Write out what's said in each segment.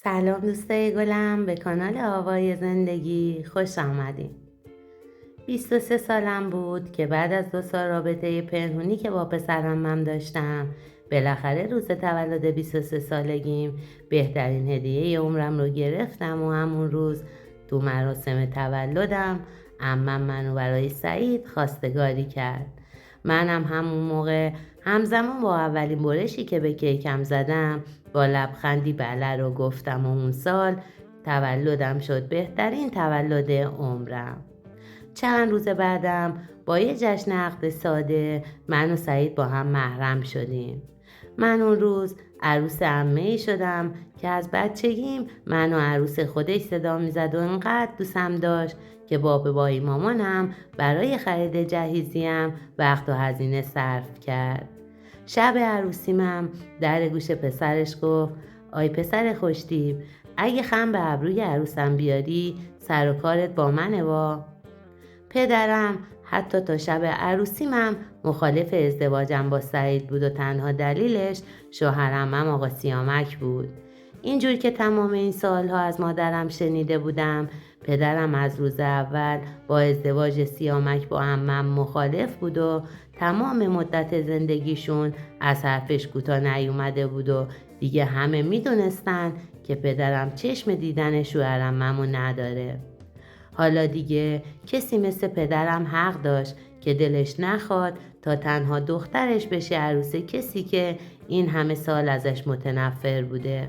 سلام دوستای گلم، به کانال آوای زندگی خوش آمدین. 23 سالم بود که بعد از 2 سال رابطه پنهونی که با پسرم داشتم، بالاخره روز تولد 23 سالگیم بهترین هدیه عمرم رو گرفتم و همون روز تو مراسم تولدم عمم منو برای سعید خواستگاری کرد. منم همون موقع همزمان با اولین برشی که به کیکم زدم با لبخندی بله رو گفتم و اون سال تولدم شد بهترین تولد عمرم. چند روز بعدم با یه جشن عقد ساده من و سعید با هم محرم شدیم. من اون روز عروس عمه‌ای شدم که از بچگیم منو عروس خودش صدا میزد و انقدر دوستم داشت که با بابای مامانم برای خرید جهیزیم وقت و هزینه صرف کرد. شب عروسیمم در گوش پسرش گفت: آی پسر خوشتیپ، اگه خم به ابروی عروسم بیاری سر و کارت با منه وا. پدرم حتی تا شب عروسیمم مخالف ازدواجم با سعید بود و تنها دلیلش شوهرعمم آقا سیامک بود. اینجور که تمام این سالها از مادرم شنیده بودم، پدرم از روز اول با ازدواج سیامک با عمم مخالف بود و تمام مدت زندگیشون از حرفش کوتاه نیومده بود و دیگه همه میدونستن که پدرم چشم دیدن شوهرعممو نداره. حالا دیگه کسی مثل پدرم حق داشت که دلش نخواد تا تنها دخترش بشه عروس کسی که این همه سال ازش متنفر بوده.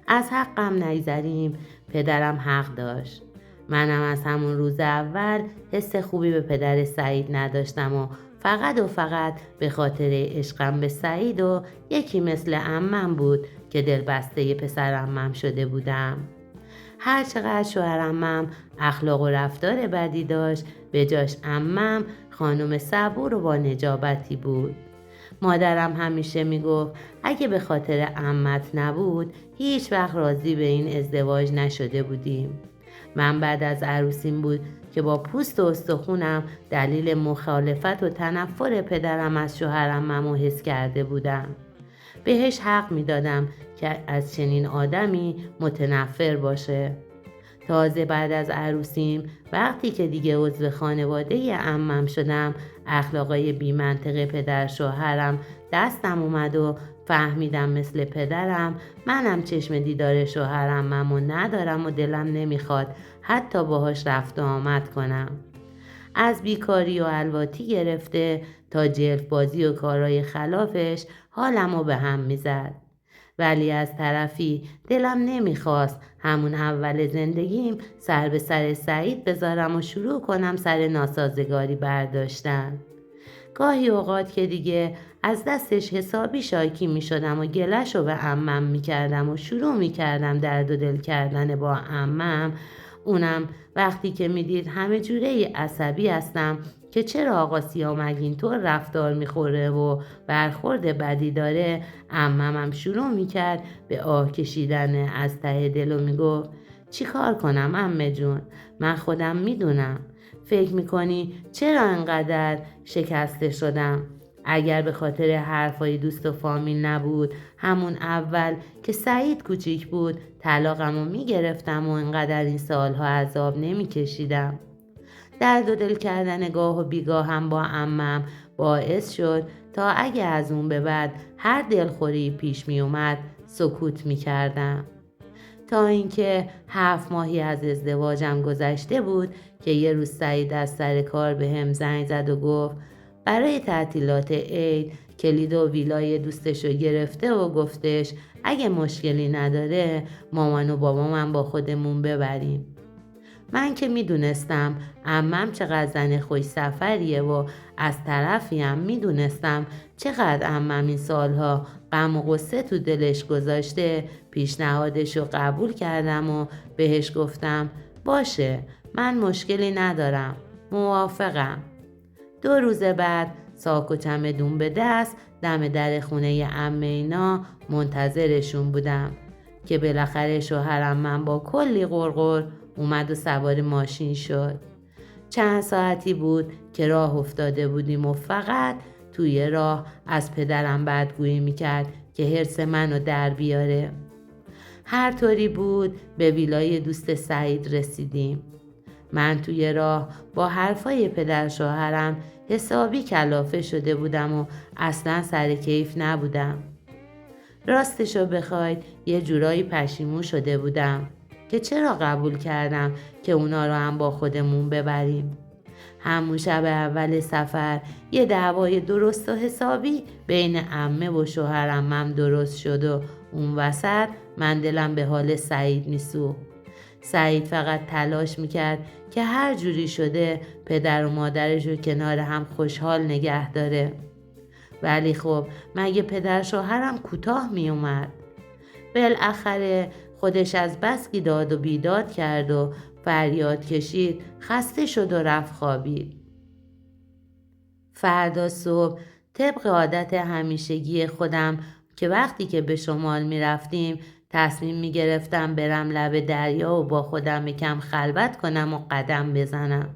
از حقم نگذریم، پدرم حق داشت. منم از همون روز اول حس خوبی به پدر سعید نداشتم و فقط به خاطر عشقم به سعید و یکی مثل عمم بود که دلبسته پسر عمم شده بودم. هر چقدر شوهر عمم اخلاق و رفتار بدی داشت، به جاش عمم خانم صبور و با نجابتی بود. مادرم همیشه میگفت اگه به خاطر عمت نبود هیچ وقت راضی به این ازدواج نشده بودیم. من بعد از عروسیم بود که با پوست و استخونم دلیل مخالفت و تنفر پدرم از شوهر عممو حس کرده بودم. بهش حق میدادم که از چنین آدمی متنفر باشه. تازه بعد از عروسیم وقتی که دیگه عضو خانواده عمم شدم، اخلاقای بی منطق پدر شوهرم دستم اومد و فهمیدم مثل پدرم منم چشم دیدار شوهر عممو ندارم و دلم نمیخواد حتی باهاش رفت و آمد کنم. از بیکاری و الواتی گرفته تا جلف بازی و کارهای خلافش حالمو به هم میزد. ولی از طرفی دلم نمیخواست همون اول زندگیم سر به سر سعید بذارم و شروع کنم سر ناسازگاری برداشتن. گاهی اوقات که دیگه از دستش حسابی شاکی می شدم و گلش رو به عمم می کردم و شروع می کردم درد و دل کردن با عمم. اونم وقتی که می دید همه جوره عصبی هستم که چرا آقا سیامک اینطور رفتار می خوره و برخورد بدی داره، عممم شروع می کرد به آه کشیدن از ته دل و می گفت: چی کار کنم عمه جون؟ من خودم می دونم. فکر میکنی چرا انقدر شکسته شدم؟ اگر به خاطر حرفای دوست و فامیل نبود، همون اول که سعید کوچیک بود طلاقمو میگرفتم و انقدر این سالها عذاب نمیکشیدم. درد و دل کردن گاه و بیگاه هم با عمم باعث شد تا اگه از اون به بعد هر دلخوری پیش می اومد سکوت می کردم. تا اینکه 7 ماهی از ازدواجم گذشته بود که یه روز سعید از سر کار به هم زنگ زد و گفت برای تعطیلات عید کلید و ویلای دوستشو گرفته و گفتش اگه مشکلی نداره مامان و بابامم با خودمون ببریم. من که میدونستم عمم چقدر زن خوش سفریه و از طرفی هم میدونستم چقدر عمم این سالها غم و غصه تو دلش گذاشته، پیشنهادش رو قبول کردم و بهش گفتم باشه، من مشکلی ندارم، موافقم. 2 روز بعد ساک و چمدون به دست دم در خونه عمه اینا منتظرشون بودم که بالاخره شوهرم من با کلی غرغر اومد و سوار ماشین شد. چند ساعتی بود که راه افتاده بودیم و فقط توی راه از پدرم بدگویی میکرد که حرص منو در بیاره. هر طوری بود به ویلای دوست سعید رسیدیم. من توی راه با حرفای پدر شوهرم حسابی کلافه شده بودم و اصلا سر کیف نبودم. راستشو بخواید یه جورایی پشیمون شده بودم که چرا قبول کردم که اونا رو هم با خودمون ببریم. همون شب اول سفر یه دعوای درست و حسابی بین عمه و شوهرم درست شد و اون وسط من دلم به حال سعید میسوخت. سعید فقط تلاش میکرد که هر جوری شده پدر و مادرش رو کنار هم خوشحال نگه داره. ولی خب مگه پدر شوهرم کوتاه میومد؟ بالاخره خودش از بس که داد و بیداد کرد و فریاد کشید، خسته شد و رفت خوابید. فردا صبح طبق عادت همیشگی خودم که وقتی که به شمال می رفتیم تصمیم می گرفتم برم لب دریا و با خودم یکم خلوت کنم و قدم بزنم.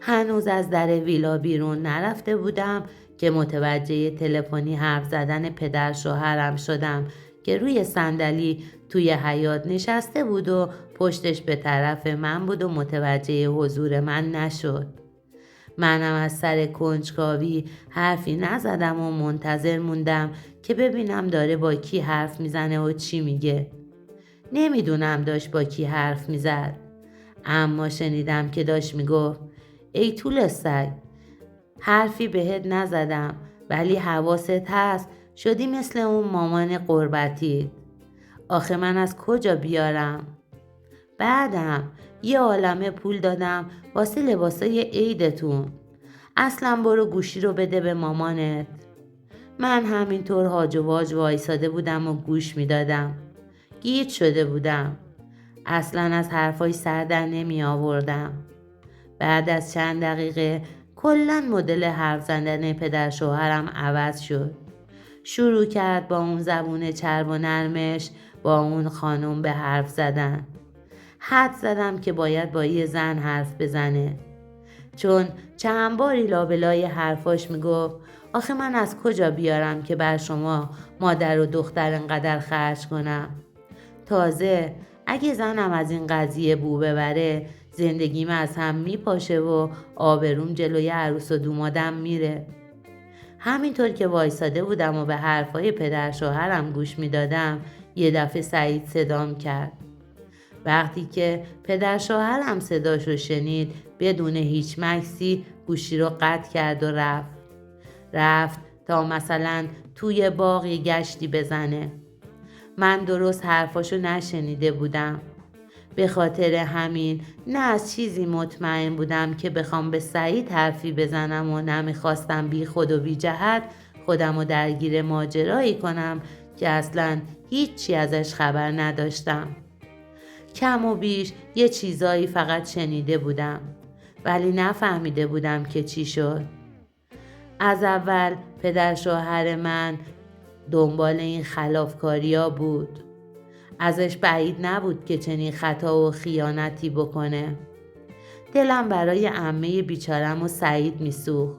هنوز از در ویلا بیرون نرفته بودم که متوجه تلفنی حرف زدن پدر شوهرم شدم که روی صندلی توی حیاط نشسته بود و پشتش به طرف من بود و متوجه حضور من نشد. منم از سر کنجکاوی حرفی نزدم و منتظر موندم که ببینم داره با کی حرف میزنه و چی میگه. نمیدونم داشت با کی حرف میزد، اما شنیدم که داشت میگفت ای طول سگ، حرفی بهت نزدم ولی حواست هست شدی مثل اون مامان قربتی. آخه من از کجا بیارم؟ بعدم یه عالمه پول دادم واسه لباسای عیدتون. اصلا برو گوشی رو بده به مامانت. من همینطور هاج و واج وایساده بودم و گوش میدادم. گیج شده بودم. اصلا از حرفای سر در نمی آوردم. بعد از چند دقیقه کلاً مدل حرف زدن پدر شوهرم عوض شد. شروع کرد با اون زبون چرب و نرمش با اون خانم به حرف زدن. حد زدم که باید با یه زن حرف بزنه، چون چند باری لابلای حرفاش میگفت آخه من از کجا بیارم که بر شما مادر و دختر انقدر خرج کنم. تازه اگه زنم از این قضیه بو ببره زندگیم از هم میپاشه و آبروم جلوی عروس و دومادم میره. همینطور که وایساده بودم و به حرفای پدر شوهرم گوش میدادم یه دفعه سعید صدام کرد. وقتی که پدر شوهرم صداشو شنید بدون هیچ مکسی گوشی رو قطع کرد و رفت تا مثلا توی باغ یه گشتی بزنه. من درست حرفاشو نشنیده بودم. به خاطر همین نه از چیزی مطمئن بودم که بخوام به سعید حرفی بزنم و نمیخواستم بی خود و بی جهت خودم رو درگیر ماجرایی کنم که اصلا هیچی ازش خبر نداشتم. کم و بیش یه چیزایی فقط شنیده بودم ولی نفهمیده بودم که چی شد. از اول پدر شوهر من دنبال این خلافکاریا بود. ازش بعید نبود که چنین خطا و خیانتی بکنه. دلم برای عمه بیچارم و سعید میسوخت.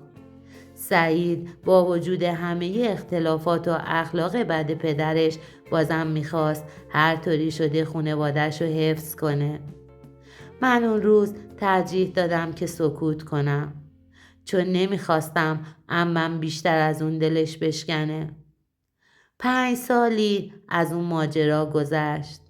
سعید با وجود همه اختلافات و اخلاق بد پدرش بازم میخواست هر طوری شده خانواده‌شو حفظ کنه. من اون روز ترجیح دادم که سکوت کنم، چون نمیخواستم عمم بیشتر از اون دلش بشکنه. 5 سالی از اون ماجرا گذشت.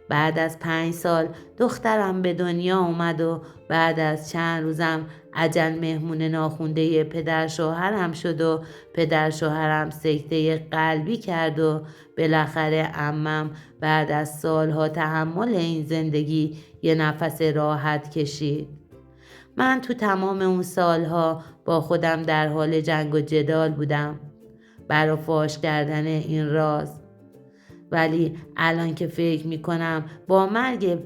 بعد از 5 سال دخترم به دنیا اومد و بعد از چند روزم اجل مهمون ناخونده پدر شوهرم شد و پدر شوهرم سکته قلبی کرد و بالاخره عمم بعد از سالها تحمل این زندگی یه نفس راحت کشید. من تو تمام اون سالها با خودم در حال جنگ و جدال بودم برای فاش کردن این راز. ولی الان که فکر میکنم با مرگ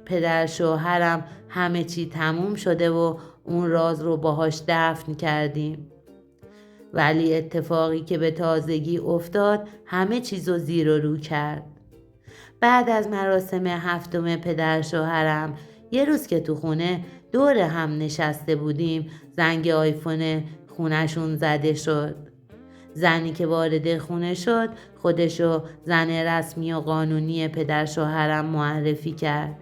پدر شوهرم همه چی تموم شده و اون راز رو باهاش دفن کردیم. ولی اتفاقی که به تازگی افتاد همه چیزو زیر و رو کرد. بعد از مراسم 7 پدر شوهرم یه روز که تو خونه دور هم نشسته بودیم زنگ آیفون خونشون زده شد. زنی که وارد خونه شد خودشو زن رسمی و قانونی پدر شوهرم معرفی کرد.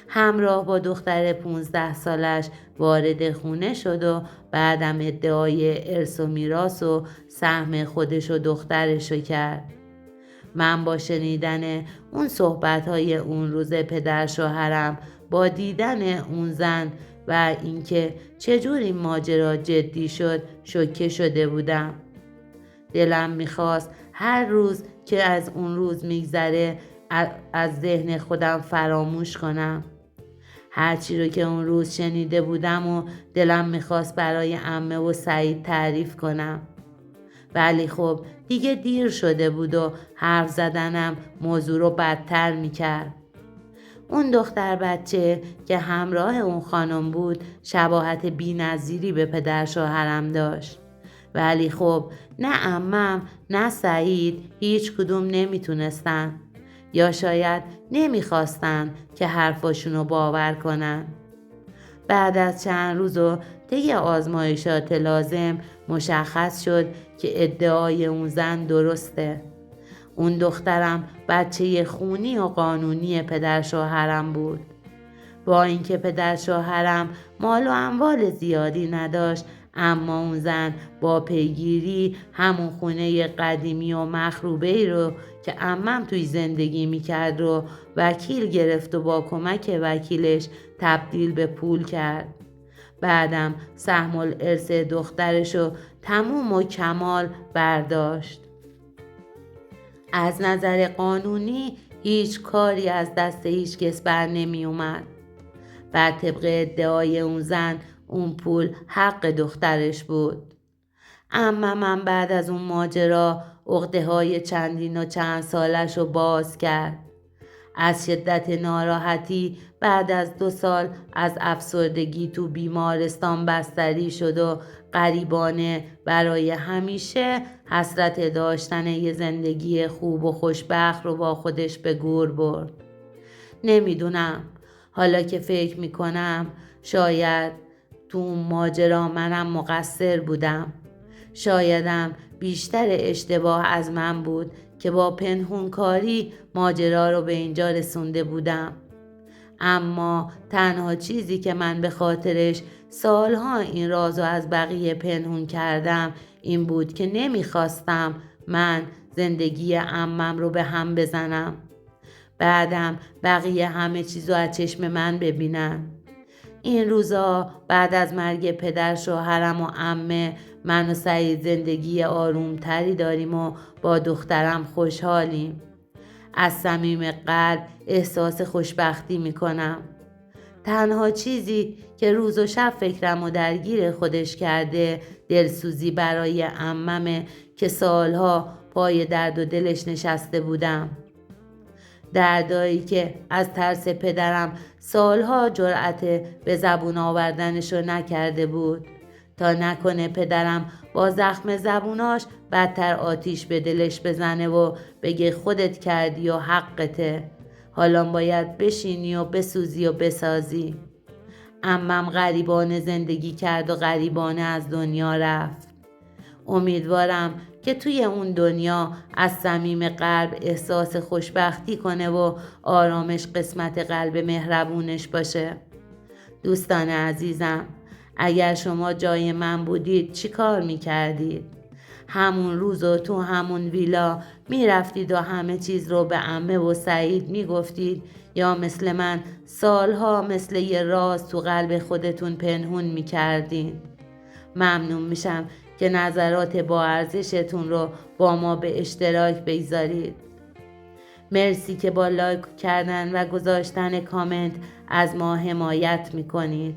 همراه با دختر 15 سالش وارد خونه شد و بعدم ادعای ارث و میراث و سهم خودش و دخترشو کرد. من با شنیدن اون صحبت‌های اون روز پدر شوهرم، با دیدن اون زن و اینکه چجور این ماجرا جدی شد شوکه شده بودم. دلم میخواست هر روز که از اون روز میگذره از ذهن خودم فراموش کنم. هرچی رو که اون روز شنیده بودم و دلم میخواست برای عمه و سعید تعریف کنم. ولی خب دیگه دیر شده بود و حرف زدنم موضوع رو بدتر میکرد. اون دختر بچه که همراه اون خانم بود شباهت بی‌نظیری به پدر شوهرم داشت. ولی خب نه عمم نه سعید هیچ کدوم نمیتونستن، یا شاید نمیخواستن که حرفاشونو باور کنن. بعد از چند روز و طی آزمایشات لازم مشخص شد که ادعای اون زن درسته. اون دخترم بچه خونی و قانونی پدر شوهرم بود. با اینکه پدر شوهرم مال و اموال زیادی نداشت، اما اون زن با پیگیری همون خونه قدیمی و مخروبه‌ای رو که عمم توی زندگی میکرد رو وکیل گرفت و با کمک وکیلش تبدیل به پول کرد. بعدم سهم الارث دخترشو تموم و کمال برداشت. از نظر قانونی هیچ کاری از دست هیچ کس بر نمی اومد. بر طبق ادعای اون زن اون پول حق دخترش بود. اما من بعد از اون ماجرا عقده‌های چندین و چند سالش رو باز کرد. از شدت ناراحتی بعد از 2 سال از افسردگی تو بیمارستان بستری شد و غریبانه برای همیشه حسرت داشتن یه زندگی خوب و خوشبخت رو با خودش به گور برد. نمیدونم، حالا که فکر میکنم شاید تو اون ماجرا منم مقصر بودم. شایدم بیشتر اشتباه از من بود که با پنهونکاری ماجرا رو به اینجا رسونده بودم. اما تنها چیزی که من به خاطرش سالها این رازو از بقیه پنهون کردم این بود که نمیخواستم من زندگی عمم رو به هم بزنم. بعدم بقیه همه چیزو از چشم من ببینن. این روزا بعد از مرگ پدر شوهرم و عمه، من و سعید زندگی آرومتری داریم و با دخترم خوشحالیم. از صمیم قلب احساس خوشبختی میکنم. تنها چیزی که روز و شب فکرم و درگیر خودش کرده دلسوزی برای عممه که سالها پای درد و دلش نشسته بودم. دردایی که از ترس پدرم سالها جرأت به زبون آوردنشو نکرده بود، تا نکنه پدرم با زخم زبوناش بدتر آتیش به دلش بزنه و بگه خودت کردی و حقته، حالا باید بشینی و بسوزی و بسازی. عمم غریبانه زندگی کرد و غریبانه از دنیا رفت. امیدوارم که توی اون دنیا از صمیم قلب احساس خوشبختی کنه و آرامش قسمت قلب مهربونش باشه. دوستان عزیزم، اگر شما جای من بودید چی کار میکردید؟ همون روز و تو همون ویلا میرفتید و همه چیز رو به عمه و سعید میگفتید، یا مثل من سالها مثل یه راز تو قلب خودتون پنهون میکردید؟ ممنون میشم که نظرات با ارزشتون رو با ما به اشتراک بگذارید. مرسی که با لایک کردن و گذاشتن کامنت از ما حمایت میکنید.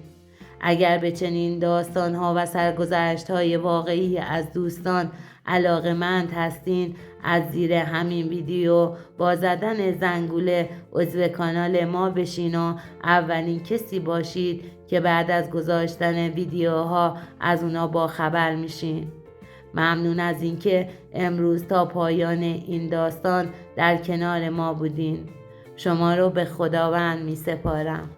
اگر به چنین داستان‌ها و سرگذشت‌های واقعی از دوستان علاقه‌مند هستین، از زیر همین ویدیو با زدن زنگوله عضو کانال ما بشین و اولین کسی باشید که بعد از گذاشتن ویدیوها از اونا با خبر میشین. ممنون از اینکه امروز تا پایان این داستان در کنار ما بودین. شما رو به خداوند می سپارم.